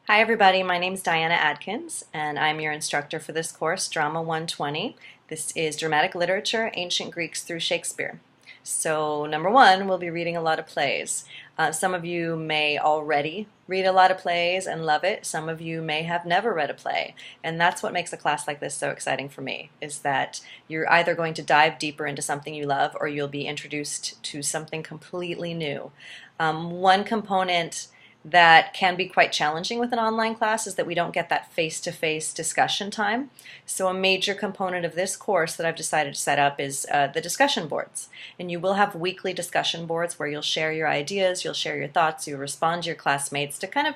Hi everybody, my name is Diana Adkins and I'm your instructor for this course, Drama 120. This is Dramatic Literature, Ancient Greeks through Shakespeare. So number one, we'll be reading a lot of plays. Some of you may already read a lot of plays and love it. Some of you may have never read a play. And that's what makes a class like this so exciting for me, is that you're either going to dive deeper into something you love or you'll be introduced to something completely new. One component that can be quite challenging with an online class is that we don't get that face-to-face discussion time. So a major component of this course that I've decided to set up is the discussion boards. And you will have weekly discussion boards where you'll share your ideas, you'll share your thoughts, you'll respond to your classmates to kind of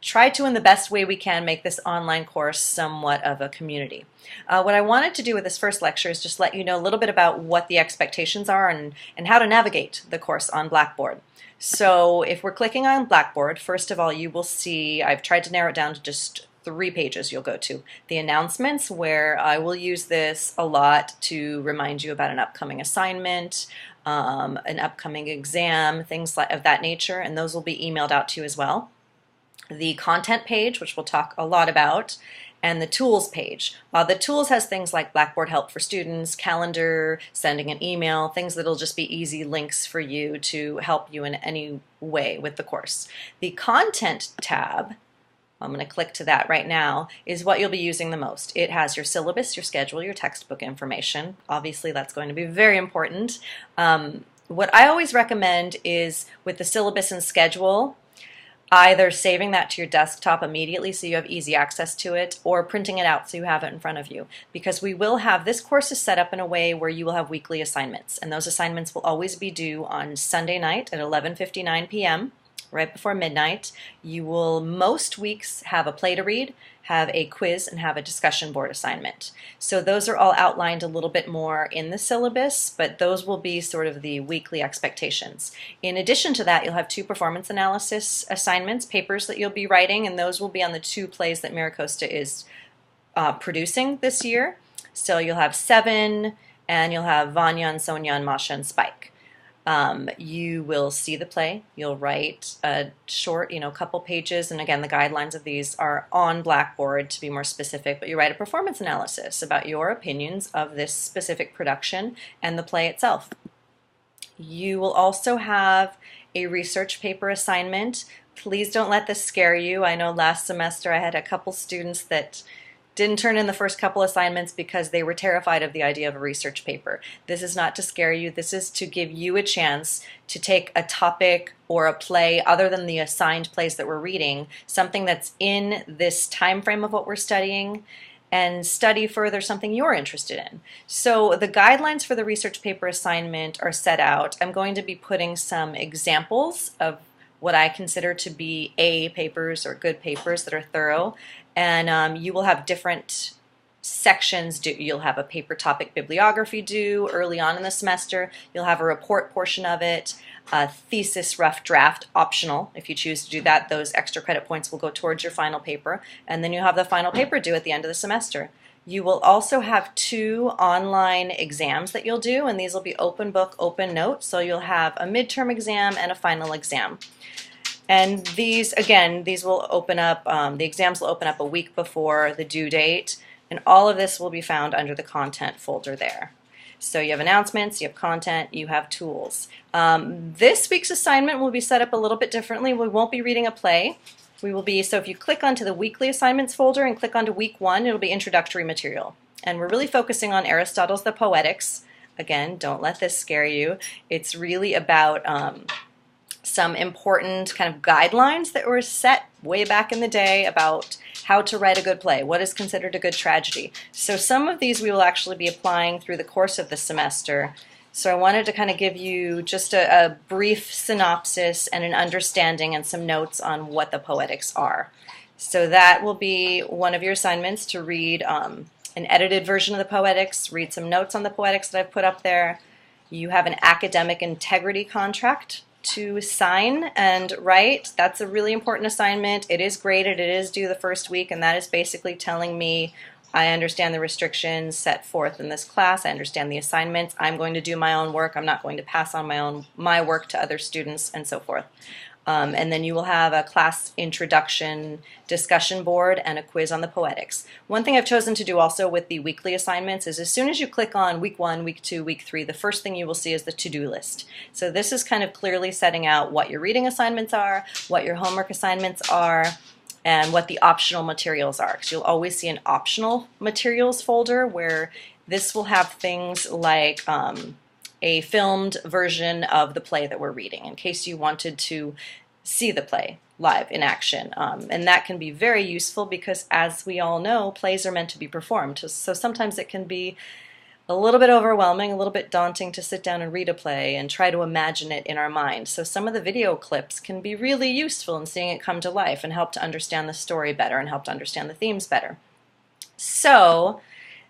try to, in the best way we can, make this online course somewhat of a community. What I wanted to do with this first lecture is just let you know a little bit about what the expectations are and how to navigate the course on Blackboard. So if we're clicking on Blackboard, first of all, you will see, I've tried to narrow it down to just 3 pages you'll go to. The announcements, where I will use this a lot to remind you about an upcoming assignment, an upcoming exam, things of that nature, and those will be emailed out to you as well. The content page, which we'll talk a lot about, and the tools page. The tools has things like Blackboard help for students, calendar, sending an email, things that'll just be easy links for you to help you in any way with the course. The content tab, I'm going to click to that right now, is what you'll be using the most. It has your syllabus, your schedule, your textbook information. Obviously that's going to be very important. What I always recommend is with the syllabus and schedule, either saving that to your desktop immediately so you have easy access to it, or printing it out so you have it in front of you. Because we will have, this course is set up in a way where you will have weekly assignments, and those assignments will always be due on Sunday night at 11:59 p.m., right before midnight. You will most weeks have a play to read, have a quiz, and have a discussion board assignment. So those are all outlined a little bit more in the syllabus, but those will be sort of the weekly expectations. In addition to that, you'll have 2 performance analysis assignments, papers that you'll be writing, and those will be on the 2 plays that MiraCosta is producing this year. So you'll have 7, and you'll have Vanya and Sonia and Masha and Spike. You will see the play, you'll write a short, couple pages, and again, the guidelines of these are on Blackboard to be more specific, but you write a performance analysis about your opinions of this specific production and the play itself. You will also have a research paper assignment. Please don't let this scare you. I know last semester I had a couple students that didn't turn in the first couple assignments because they were terrified of the idea of a research paper. This is not to scare you. This is to give you a chance to take a topic or a play other than the assigned plays that we're reading, something that's in this time frame of what we're studying, and study further something you're interested in. So the guidelines for the research paper assignment are set out. I'm going to be putting some examples of what I consider to be A papers or good papers that are thorough, and you will have different sections due. You'll have a paper topic bibliography due early on in the semester. You'll have a report portion of it, a thesis rough draft optional. If you choose to do that, those extra credit points will go towards your final paper, and then you have the final paper due at the end of the semester. You will also have 2 online exams that you'll do, and these will be open book, open note, so you'll have a midterm exam and a final exam. And these, again, these will open up, the exams will open up a week before the due date, and all of this will be found under the content folder there. So you have announcements, you have content, you have tools. This week's assignment will be set up a little bit differently. We won't be reading a play. We will be, so if you click onto the weekly assignments folder and click onto week 1, it'll be introductory material. And we're really focusing on Aristotle's The Poetics. Again, don't let this scare you. It's really about some important kind of guidelines that were set way back in the day about how to write a good play, what is considered a good tragedy. So some of these we will actually be applying through the course of the semester. So I wanted to kind of give you just a brief synopsis and an understanding and some notes on what the Poetics are. So that will be one of your assignments, to read an edited version of the Poetics, read some notes on the Poetics that I've put up there. You have an academic integrity contract to sign and write. That's a really important assignment. It is graded, it is due the first week, and that is basically telling me I understand the restrictions set forth in this class, I understand the assignments, I'm going to do my own work, I'm not going to pass on my work to other students, and so forth. And then you will have a class introduction discussion board and a quiz on the poetics. One thing I've chosen to do also with the weekly assignments is as soon as you click on week 1, week 2, week 3, the first thing you will see is the to-do list. So this is kind of clearly setting out what your reading assignments are, what your homework assignments are, and what the optional materials are. Because you'll always see an optional materials folder where this will have things like a filmed version of the play that we're reading in case you wanted to see the play live in action. And that can be very useful because, as we all know, plays are meant to be performed. So sometimes it can be a little bit overwhelming, a little bit daunting to sit down and read a play and try to imagine it in our mind. So some of the video clips can be really useful in seeing it come to life and help to understand the story better and help to understand the themes better. So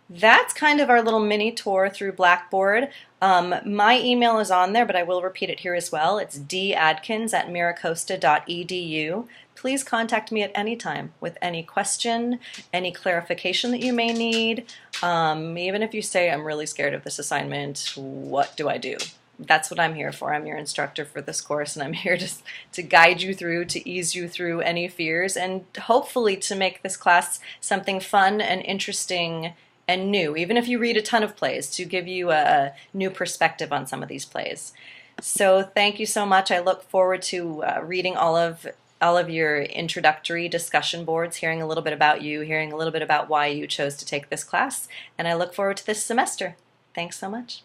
that's kind of our little mini tour through Blackboard. My email is on there, but I will repeat it here as well. It's dadkins@miracosta.edu. Please contact me at any time with any question, any clarification that you may need. Even if you say, I'm really scared of this assignment, what do I do? That's what I'm here for. I'm your instructor for this course, and I'm here to guide you through, to ease you through any fears, and hopefully to make this class something fun and interesting and new, even if you read a ton of plays, to give you a new perspective on some of these plays. So thank you so much. I look forward to reading all of your introductory discussion boards, hearing a little bit about you, hearing a little bit about why you chose to take this class, and I look forward to this semester. Thanks so much.